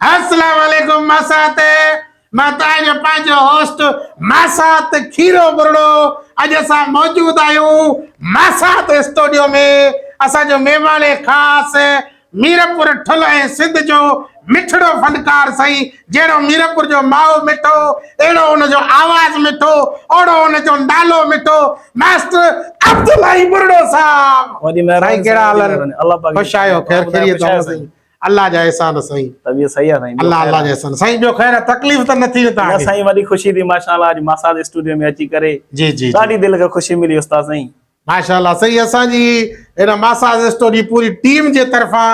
अस्सलाम वालेकुम मासात मैं ताजो पांचो होस्ट मासात खीरो बुरड़ो अज असा मौजूद आयूं मासात स्टूडियो में असा जो मेहमान खास मीरपुर ठुल ऐं सिंध जो मिठड़ो फनकार सही जेड़ो मीरपुर जो माओ मिठो एड़ो उन जो आवाज मिठो ओड़ो उन जो नालो मिठो मास्टर अब्दुल्लाही बुरड़ो साहब वडी मेहरबानी केड़ा हाल अल्लाह पाक खुश आयो खैर खैरियत हो सही अल्लाह जा एहसान सही तबीयत सही है साईं अल्लाह अल्लाह जा एहसान सही जो खैर तकलीफ त न थी ता ना साईं वडी खुशी थी माशाल्लाह आज मासाद स्टूडियो में अची करे जी जी साडी दिल के खुशी मिली उस्ताद साईं माशाल्लाह सही असा जी एना मासाज स्टोरी पूरी टीम जे तरफा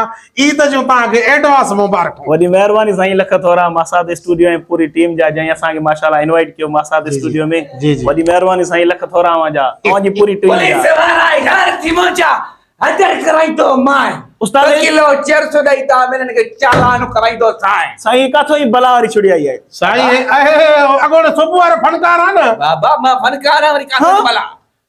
ईद जो ता के एडवांस मुबारक वडी मेहरबानी साईं लख थोरा मासाद स्टूडियो में पूरी टीम जा जई असा के माशाल्लाह इनवाइट कियो मासाद स्टूडियो में वडी मेहरबानी साईं लख थोरा वा जा जी पूरी टीम जा पुलिस वाला यार थिमोचा हजर कराई तो माय उस्ताद किलो 400 दई ता मैंने के चालान कराई दो साईं काथो ही बला वाली छुड़ी आई है साईं अगोड़ सुबुह फनकार आ न बाबा मां फनकार वरी का बला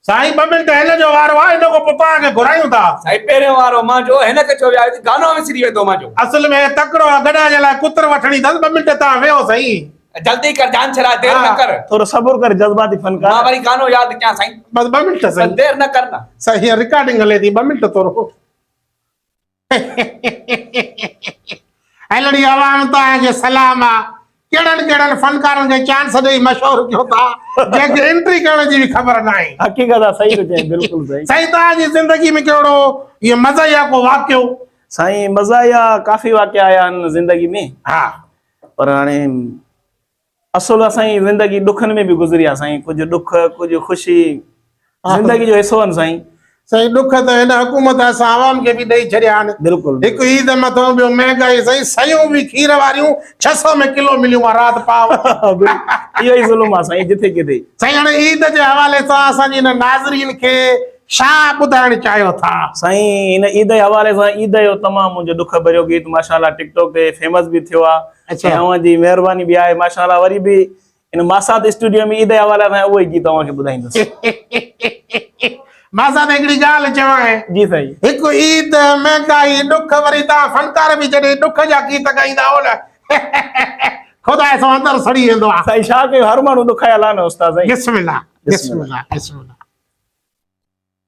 साईं 2 मिनट हेले जो वारो आ इनो को पुता के घुरायूं था साईं पेरे वारो मां जो है न के छो या गानो विसरी वेदो मां जो असल में तकड़ो गडा जला कुतर वठणी 2 मिनट ता वेओ सही जल्दी कर जान छरा देर न कर थोड़ा सब्र कर जज्बाती फनकार मां वरी गानो याद क्या साईं बस 2 मिनट सही देर न करना सही रिकॉर्डिंग हले थी 2 मिनट तोरो हेलड़ी आवाम ता के सलाम आ केड़न फनकारन के चांस दे मशहूर क्यों था जे एंट्री करने जी भी खबर नहीं हकीकत सही तो बिल्कुल सही सही ता जी जिंदगी में केड़ो ये मजा या को वाक्यो साईं मजा या काफी वाकया आया जिंदगी में हां पर हाने असल साईं जिंदगी दुखन में भी गुजरिया साईं कुछ दुख कुछ खुशी जिंदगी जो हिस्सो है साईं सही दुख तो इन हुकूमत असा आवाम के भी दई छरिया न बिल्कुल एक ईद मथो बियो महंगाई सही सयूं भी खीर वारियूं 600 में किलो मिलियूं रात पाव यो ही जुल्म आ साईं जिथे किथे सही हाणे ईद जे हवाले सां असां जी नाज़रीन के छा बुधाइण चाहियो था साईं इन ईद जे हवाले सां ईद जो तमाम मुझे दुख भरियो गीत माशाल्लाह टिकटॉक ते फेमस भी थियो आ अच्छा अवां जी मेहरबानी भी आहे माशाल्लाह वरी भी इन मासाद स्टूडियो में ईद जे हवाले सां उहो गीत अवां के बुधाईंदस मासा एकड़ी गाल चवा है जी साईं एक ईद महंगाई दुख वरी ता फनकार भी जडे दुख जा गीत गाईंदा हो न खुदा सो अंदर सड़ी वेंदो आ साईं छा के हर माण्हू दुख आला न उस्ताद साईं बिस्मिल्लाह बिस्मिल्लाह बिस्मिल्लाह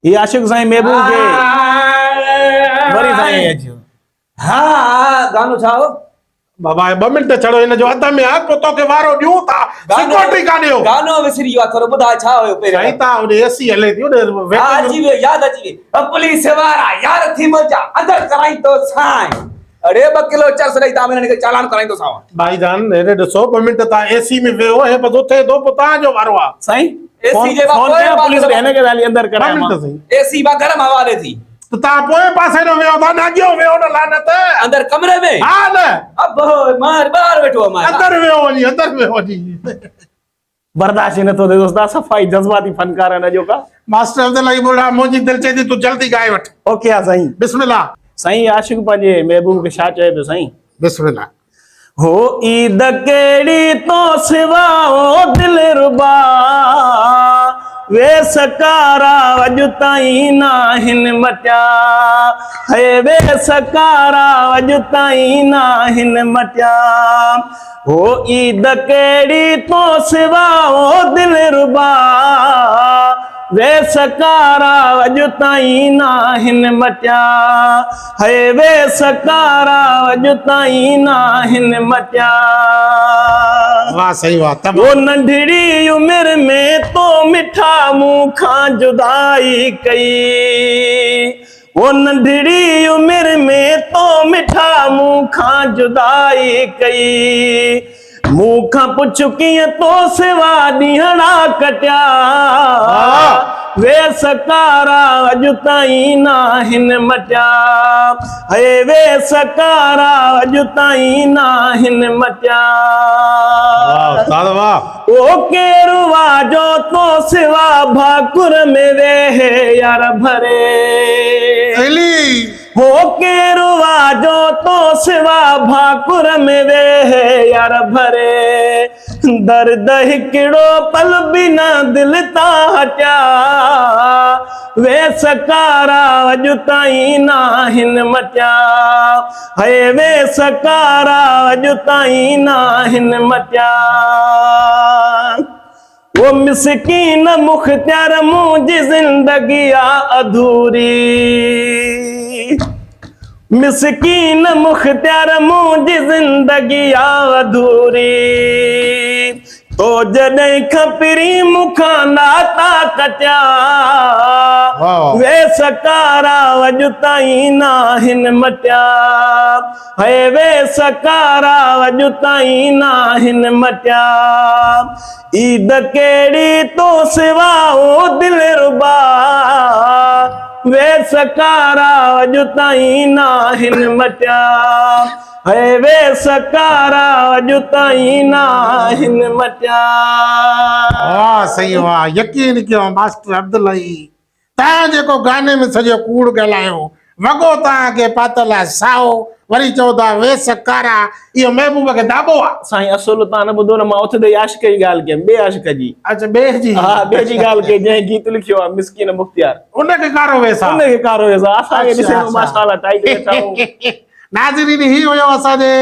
ये आशिक साईं महबूब के वरी साईं अचो हां गानो छाओ बाबा 2 मिनट छड़ो इन जो अध में आ तो के वारो दियो था सिक्योरिटी का दियो गानो विसरी वा थोरो बुधा छा होयो पेरे सही ता उन एसी हले दियो ने अजी वे याद अजी वे पुलिस वाला यार थिमोचा अंदर कराई तो साईं अरे 2 किलो 400 दई ता मैंने के चालान कराई तो साईं भाईजान ने 100 मिनट ता एसी में वेओ है बस उथे दो पुता जो वारो आ साईं एसी जे फोन पे पुलिस रहने के दाली अंदर कराया मिनट सही एसी बा गरम हवा दे थी तो ता पोए पासे नो वेओ था ना गयो वेओ न लानत अंदर कमरे में हां न अब मार बाहर बैठो मार अंदर वेओ जी बर्दाश्त न तो दे दोस्ता सफाई जज्बाती फनकार है जो का मास्टर अब्दुल्लाही बुरड़ा मुजी दिल चे तू जल्दी गाए वठ ओके आ साईं बिस्मिल्लाह साईं आशिक पंजे महबूब के छा चए पे साईं बिस्मिल्लाह हो ईद केड़ी तो सिवा ओ दिल रुबा वे सकारा वजताई ना हिन मटिया है वे सकारा वजताई ना हिन मटिया हो ईद केड़ी तो सिवा ओ दिल रुबा वे सकारा वजताई ना हिन मटिया है वे सकारा वजताई ना हिन मटिया वाह सही वाह तब वो नंढड़ी उम्र में तो मिठा मुंह खां जुदाई कई वो नंढड़ी उम्र में तो मिठा मुंह खां जुदाई कई मुंह खां पुछ कीअं तो सिवा ॾींहड़ा कटिया वे सकारा अॼु ताईं ना हिन मटिया हे वे सकारा अॼु ताईं ना हिन मटिया वाह उस्ताद वाह ओ केरु वाजो तो सिवा भाकुर में वेहे यार भरे अली हो केरो वाजो तो सिवा भाकुर में वे है यार भरे दर्द हिकिड़ो पल बिना दिल ता हटिया वे सकारा अॼु ताईं ना हिन मटिया है वे सकारा अॼु ताईं ना हिन मटिया वो मिसकीन मुख्तियार मुंहिंजी ज़िंदगी आ अधूरी मिसकीन मुख्तियार मुंहिंजी ज़िंदगी आ अधूरी तो जॾहिं खपरी मूंखां नाता कटिया वाह। वे सकारा अॼु ताईं ना हिन मटिया है वे सकारा अॼु ताईं ना हिन मटिया ईद कहिड़ी तो सिवा ओ दिल रुबा वे सकारा अॼु ताईं ना हिन मटिया है वे सकारा अॼु ताईं ना हिन मटिया वाह सही वाह यकीन कयो मास्टर अब्दुल्लाही तव्हां जेको गाने में सॼो कूड़ ॻाल्हायो वॻो तव्हांखे पातल आहे साओ वरी चओ था वे सकारा इहो महबूब खे दाबो आहे साईं असुल तव्हां न ॿुधो न मां उथे आशिक जी ॻाल्हि कयमि ॿिए आशिक जी अच्छा ॿिए जी हा ॿिए जी ॻाल्हि कई जंहिं गीत लिखियो आहे मिसकीन मुख्तियार उनखे कारो वेसा उनखे कारो वेसा असांखे अच्छा, ॾिसे अच्छा। माशाअल्लाह टाइट वेठा आहियूं। नाज़रीन ही हुयो असांजे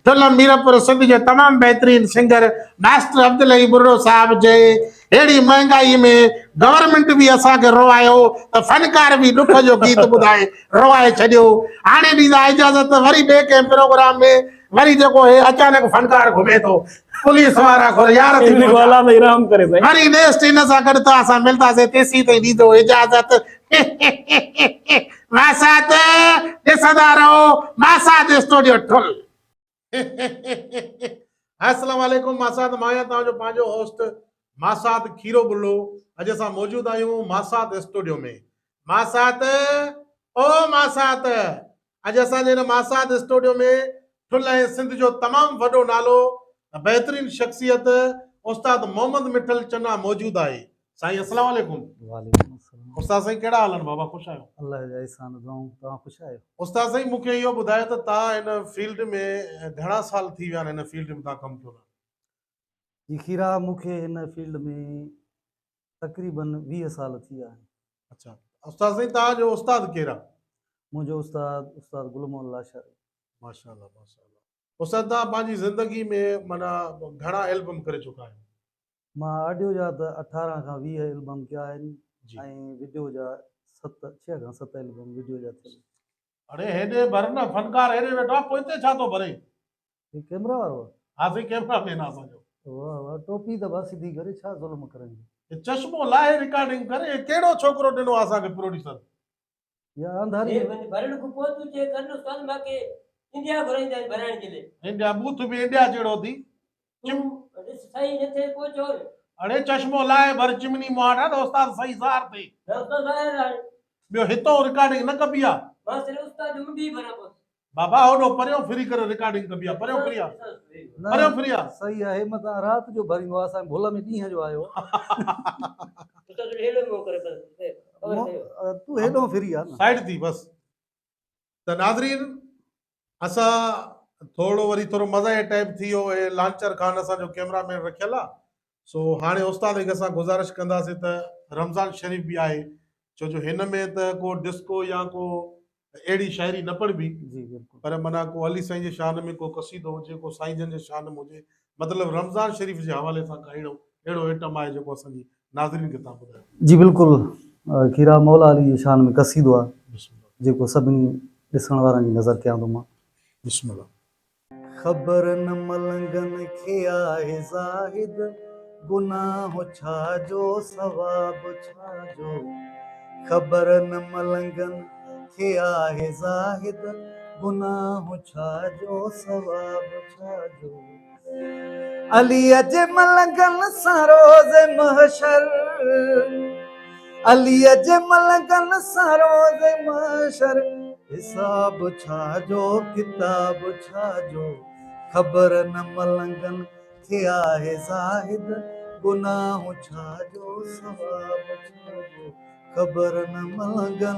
फिल्म मीरपुर सिंध जो तमामु बहितरीन सिंगर मास्टर अब्दुल्लाही बुर्रो साहब जे अहिड़ी महांगाई में गवर्नमेंट बि असांखे रोवायो त फनकार बि ॾुख जो गीत ॿुधाए रोवाए छॾियो हाणे ॾींदा इजाज़त वरी ॿिए कंहिं प्रोग्राम में वरी जेको हे अचानक फनकार घुमे थो पुलिस वारा खोल यार थी इनखे पहुचा। अलाह में रहम करे साईं वरी नेक्स्ट इन सां गॾु त असां मिलंदासीं तेसीं ताईं ॾींदो इजाज़त मासात ॾिसंदा रहो मासात स्टूडियो ठुल अस्सलाम वालेकुम मासात मां आहियां तव्हांजो पंहिंजो होस्ट मासात खीरो बुल्लो अॼु असां मौजूदु आहियूं मासात स्टूडियो में मासात ओ मासात अॼु असांजे हिन मासात स्टूडियो में ठुल ऐं सिंध जो तमामु वॾो नालो बहितरीन शख्सियत उस्ताद मोहम्मद मिठल चन्ना मौजूदु आहे साईं अस्सलाम वालेकुम वालेकुम अस्सलाम। उस्ताद साईं कहिड़ा हाल आहिनि बाबा ख़ुशि आहियो अल्लाह जा एहसान दुआऊं तव्हां ख़ुशि आहियो? उस्ताद साईं मूंखे इहो ॿुधायो त तव्हां हिन फील्ड में घणा साल थी विया आहिनि हिन फील्ड में तव्हां कमु कयो आहे जी खीरा मूंखे हिन फील्ड में तक़रीबन 20 साल थी विया आहिनि। अच्छा उस्ताद साईं तव्हांजो उस्ताद केरु आहे मुंहिंजो उस्ताद गुल मोहम्मद लाशारी। माशाल्लाह माशाल्लाह उस्ताद तव्हां पंहिंजी ज़िंदगी में माना घणा एल्बम करे चुका आहियो मां ऑडियो जा त 18 खां 20 एल्बम कया आहिनि जी ऐं वीडियो जा 6 खां 7 एल्बम वीडियो जा थियल। अरे हेॾे भर न फनकार हेॾे वेठो आहे पोइ हिते छा थो भरे हे कैमरा वारो आहे? हा साईं कैमरा मैन आहे असांजो वाह वाह टोपी त बस सिधी करे छा ज़ुल्म करेंगे हे चश्मो लाहे रिकॉर्डिंग करे हे कहिड़ो छोकिरो ॾिनो आहे असांखे प्रोड्यूसर या अंधारी भरण खां पोइ तूं चेक कर न उस्ताद मूंखे इंडिया घुराईंदा आहिनि भराइण जे लाइ इंडिया बूथ बि इंडिया जहिड़ो थी तूं ॾिस सही न थिए पोइ चओ अड़े चश्मो लाहे भर चिमनी मुहाड़ आहे त उस्ताद सही ज़ार थिए न उस्ताद आया हाणे ॿियो हितो रिकॉर्डिंग न कबी आहे मां सिर्फ़ उस्ताद जो मुंडी भरां पोइ बाबा होॾो परियों फिरी करे रिकॉर्डिंग कबी आहे परियों फिरी आहे परियों फिरी आहे सही आहे मतां राति जो भरींदो आहे असां भुल में ॾींहं जो आयो उस्ताद हेॾो मो करे बस तूं हेॾो फिरी आहे न साइड थी बस त नाज़रीन असां थोरो वरी थोरो मज़ा टाइप थी वियो ऐं लांचर खान असांजो कैमरामैन रखियल आहे सो हाणे उस्ताद खे असां गुज़ारिश कंदासीं त रमज़ान शरीफ़ बि आहे छो जो हिन में त को डिस्को या को अहिड़ी शाइरी न पढ़बी जी बिल्कुलु पर माना को अली साईं जे शान में को कसीदो हुजे को साईं जन जे शान में हुजे मतिलबु रमज़ान शरीफ़ जे हवाले सां अहिड़ो आइटम आहे जेको असांजी नाज़रीन खे तव्हां ॿुधायो जी बिल्कुलु खीरा मौला अली जे शान में कसीदो आहे बिस्मिल्लाह जेको सभिनी ॾिसण वारनि जी नज़र कयां थो मां। बिस्मिल्लाह ख़बर न मलंगन खे आहे ज़ाहिद गुनाह छा जो सवाब छा जो ख़बर न मलंगन खे आहे ज़ाहिद गुनाह छा जो सवाब छा जो अलीअ जे मलंगन सां रोज़ महशर अलीअ जे मलंगन सां रोज़ महशर हिसाब छा जो किताब छा जो ख़बर न मलंगन खे आहे ज़ाहिद गुनाह छा जो सवाब छा जो ख़बर न मलंगन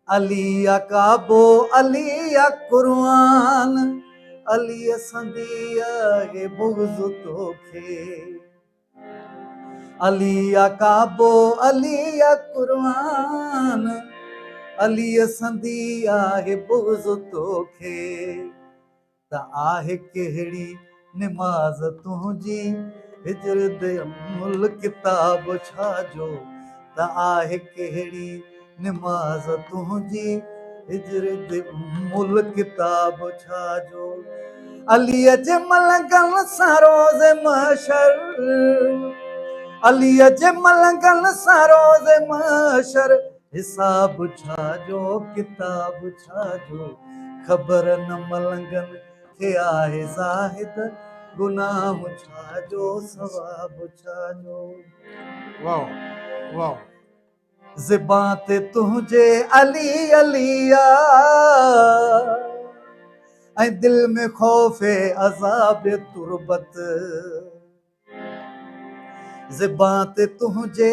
अलिया काबो अलिया कुर्बान अलिया संदिया हे बुग़्ज़ तोखे अलिया काबो अलिया कुर्बान अलिया संदिया हे बुग़्ज़ तोखे त आहे कहिड़ी निमाज़ तुंहिंजी हिजर दे अमुल किताब छाजो त आहे कहिड़ी निमाज़ तुंहिंजी हिजर दे अमुल किताब छाजो अलीअ जे मलंगन सां रोज़ महशर अलीअ जे मलंगन सां रोज़ महशर हिसाब छाजो किताब छाजो ख़बर न मलंगन खे आहे ज़ाहिद गुनाह छाजो सवाब छाजो वाह वाह ज़िबां ते तुंहिंजे अली अलिया ऐं दिल में खौफ़े अज़ाब तुरबत ज़िबां ते तुंहिंजे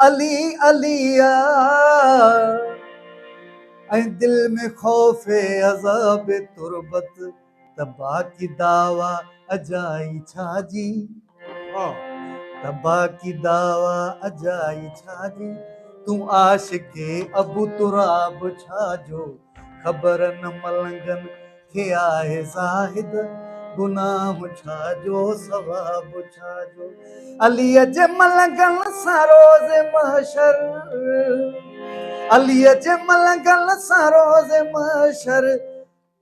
अली अलिया ऐं दिल में खौफ़े अज़ाब तुरबत त बाक़ी दावा अजाई छाजी त बाक़ी दावा अजाई छाजी तूं आशिक़े अबू तुराब छाजो ख़बर न मलंगन खे आहे ज़ाहिद गुनाह छाजो सवाब छाजो अलीअ जे मलंगन सां रोज़ महशर अलीअ जे मलंगन सां रोज़ महशर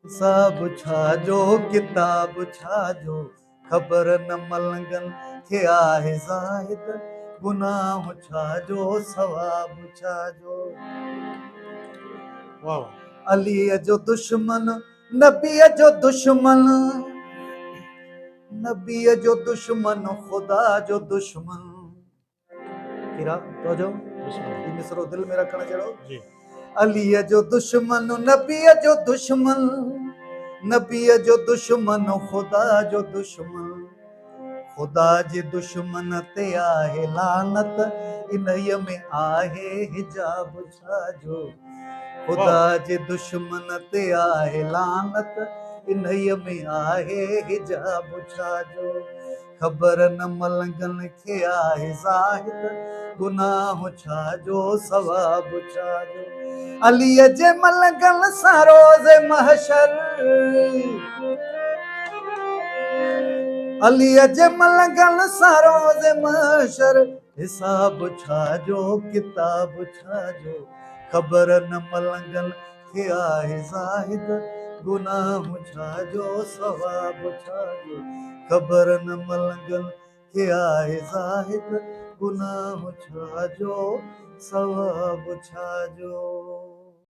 हिसाब छाजो किताब छाजो ख़बर न मलंगन खे आहे ज़ाहिद गुनाह छाजो सवाब छाजो वाह अलीअ जो दुश्मन नबीअ जो दुश्मन नबीअ जो दुश्मन ख़ुदा जो दुश्मन किरा तो जो ई मिसरो दिल में रखण जहिड़ो जी अलीअ जो दुश्मन नबीअ जो दुश्मन नबीअ जो दुश्मन ख़ुदा जो दुश्मन ख़ुदा जे दुश्मन ते आहे लानत इन्हीअ में आहे हिजाब छाजो ख़ुदा जे दुश्मन ते आहे लानत इन्हीअ में आहे हिजाब छाजो ख़बर न मलंगन खे आहे ज़ाहिद गुनाह छाजो सवाब छाजो अलीअ जे मलंगन सां रोज़ महशर अलीअ जे मलंगन सां रोज़ महशर हिसाब छाजो किताब छाजो ख़बर न मलंगन खे आहे ज़ाहिद गुनाह छाजो सवाब छाजो ख़बर न मलंगन खे आहे ज़ाहिद गुनाह छाजो सवाब छाजो